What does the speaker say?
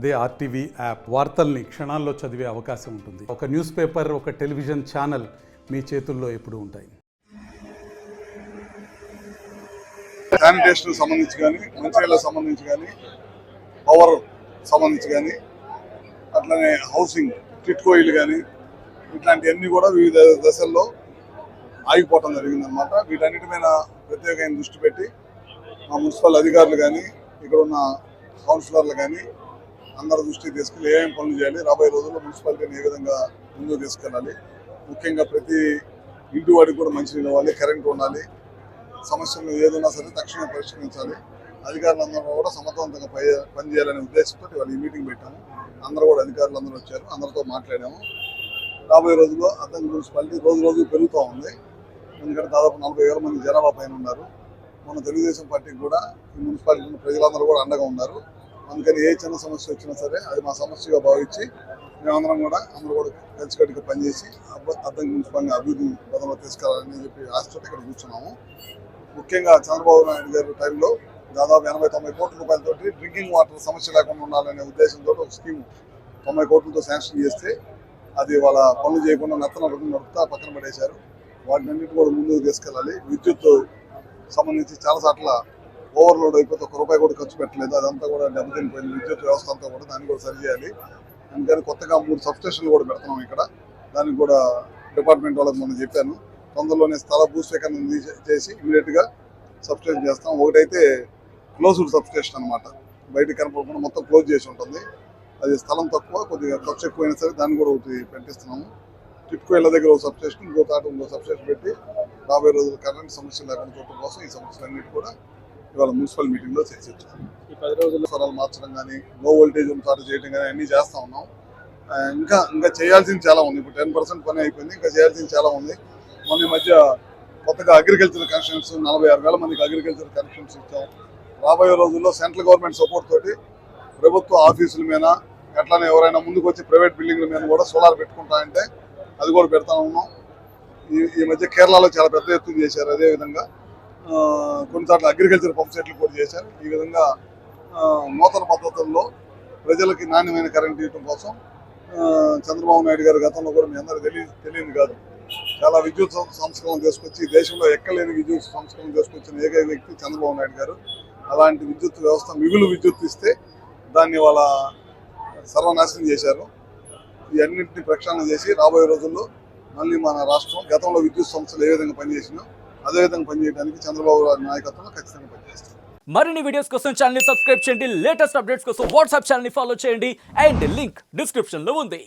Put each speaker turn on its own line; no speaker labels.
అదే RTV app వార్తల్ని క్షణాల్లో చదివే అవకాశం ఉంటుంది. ఒక న్యూస్ పేపర్, ఒక టెలివిజన్ ఛానల్ మీ చేతుల్లో ఎప్పుడూ ఉంటాయి.
శానిటేషన్ సంబంధించి కానీ, మంచినీళ్ళకి సంబంధించి కానీ, పవర్ సంబంధించి కానీ, అట్లనే హౌసింగ్ టిట్కో ఇల్లు కానీ, ఇట్లాంటివన్నీ కూడా వివిధ దశల్లో ఆగిపోవటం జరిగిందనమాట. వీటన్నిటి మీద ప్రత్యేకమైన దృష్టి పెట్టి మా మున్సిపల్ అధికారులు కానీ, ఇక్కడ ఉన్న కౌన్సిలర్లు కానీ అందరి దృష్టికి తీసుకెళ్ళి ఏమేమి పనులు చేయాలి, రాబోయే రోజుల్లో మున్సిపాలిటీని ఏ విధంగా ముందుకు తీసుకెళ్ళాలి, ముఖ్యంగా ప్రతి ఇంటి వాడికి కూడా మంచినీళ్ళు ఇవ్వాలి, కరెంటు ఉండాలి, సమస్యలు ఏదైనా సరే తక్షణమే పరిష్కరించాలి, అధికారులందరూ కూడా సమర్థవంతంగా పనిచేయాలనే ఉద్దేశంతో ఇవాళ ఈ మీటింగ్ పెట్టాము. అందరూ కూడా అధికారులు అందరూ వచ్చారు, అందరితో మాట్లాడాము. రాబోయే రోజుల్లో అద్దంకి మున్సిపాలిటీ రోజు రోజు పెరుగుతూ ఉంది. ఎందుకంటే దాదాపు 40,000 మంది జనాభా పైన ఉన్నారు. మన తెలుగుదేశం పార్టీకి కూడా ఈ మున్సిపాలిటీ ప్రజలందరూ కూడా అండగా ఉన్నారు. అందుకని ఏ చిన్న సమస్య వచ్చినా సరే అది మా సమస్యగా భావించి మేమందరం కూడా అందరూ కూడా కలిసికట్టుగా పనిచేసి అద్దంకి మున్సిపాలిటీ అభివృద్ధి పదంలో తీసుకెళ్లాలని చెప్పి ఆశతో ఇక్కడ కూర్చున్నాము. ముఖ్యంగా చంద్రబాబు నాయుడు గారి టైంలో దాదాపు 80-90 కోట్ల రూపాయలతోటి డ్రింకింగ్ వాటర్ సమస్య లేకుండా ఉండాలనే ఉద్దేశంతో ఒక స్కీమ్ 90 కోట్లతో శాంక్షన్ చేస్తే అది వాళ్ళ పనులు చేయకుండా నడుపుతా పక్కన పడేశారు. వాటినన్నిటి కూడా ముందుకు తీసుకెళ్ళాలి. విద్యుత్ సంబంధించి చాలా చోట్ల ఓవర్లోడ్ అయిపోతే ₹1 కూడా ఖర్చు పెట్టలేదు. అదంతా కూడా దెబ్బతినిపోయింది. విద్యుత్ వ్యవస్థ అంతా కూడా దాన్ని కూడా సరి చేయాలి. అందుకని కొత్తగా 3 సబ్స్టేషన్లు కూడా పెడుతున్నాం ఇక్కడ. దానికి కూడా డిపార్ట్మెంట్ వాళ్ళకి మనం చెప్పాను. తొందరలోనే స్థల భూసేకరణ చేసి ఇమీడియట్గా సబ్స్టేషన్ చేస్తాం. ఒకటైతే క్లోజ్డ్ సబ్స్టేషన్ అనమాట, బయటకు కనపడకుండా మొత్తం క్లోజ్ చేసి ఉంటుంది. అది స్థలం తక్కువ, కొద్దిగా ఖర్చు ఎక్కువైనా సరే దాన్ని కూడా ఒకటి పెట్టిస్తున్నాము. టిట్కో ఇళ్ళ దగ్గర ఒక సబ్స్టేషన్, ఇంకో సబ్స్టేషన్ పెట్టి రాబోయే రోజులు కరెంట్ సమస్యలు లేకుండా చూడటం కోసం ఈ సమస్యలన్నిటి కూడా ఇవాళ మున్సిపల్ మీటింగ్లో చర్చించాం. ఈ 10 రోజుల్లో స్వరాలు మార్చడం కానీ, లో వోల్టేజ్ స్టార్ట్ చేయడం కానీ అన్నీ చేస్తూ ఉన్నాం. ఇంకా చేయాల్సింది చాలా ఉంది. ఇప్పుడు 10% పని అయిపోయింది, ఇంకా చేయాల్సింది చాలా ఉంది. మొన్న మధ్య కొత్తగా అగ్రికల్చర్ కనెక్షన్స్ 46,000 మందికి అగ్రికల్చర్ కనెక్షన్స్ ఇచ్చాం. రాబోయే రోజుల్లో సెంట్రల్ గవర్నమెంట్ సపోర్ట్ తోటి ప్రభుత్వ ఆఫీసుల మీద, అట్లానే ఎవరైనా ముందుకు వచ్చి ప్రైవేట్ బిల్డింగ్ల మీద కూడా సోలార్ పెట్టుకుంటారంటే అది కూడా పెడతా ఉన్నాం. ఈ మధ్య కేరళలో చాలా పెద్ద ఎత్తున చేశారు. అదేవిధంగా కొన్నిసార్లు అగ్రికల్చర్ పంప్ సెట్లు కూడా చేశారు. ఈ విధంగా నూతన పద్ధతుల్లో ప్రజలకి నాణ్యమైన కరెంట్ ఇవ్వడం కోసం చంద్రబాబు నాయుడు గారు గతంలో కూడా మీ అందరూ తెలియదు కాదు, చాలా విద్యుత్ సంస్కరణ తీసుకొచ్చి దేశంలో ఎక్కలేని విద్యుత్ సంస్కరణ తీసుకొచ్చిన ఏకైక వ్యక్తి చంద్రబాబు నాయుడు గారు. అలాంటి విద్యుత్ వ్యవస్థ మిగులు విద్యుత్ ఇస్తే దాన్ని వాళ్ళ సర్వనాశనం చేశారు. ఈ అన్నింటినీ ప్రక్షాళన చేసి రాబోయే రోజుల్లో మళ్ళీ మన రాష్ట్రం గతంలో విద్యుత్ సంస్థలు ఏ విధంగా పనిచేసినా అదేవిధంగా పనిచేయడానికి చంద్రబాబు గారి నాయకత్వంలో ఖచ్చితంగా పనిచేస్తారు.
మరిన్ని వీడియోస్ కోసం ఛానల్ ని సబ్స్క్రైబ్ చేయండి, లేటెస్ట్ అప్డేట్స్ కోసం వాట్సాప్ ఛానల్ ని ఫాలో చేయండి అండ్ లింక్ డిస్క్రిప్షన్ లో ఉంది.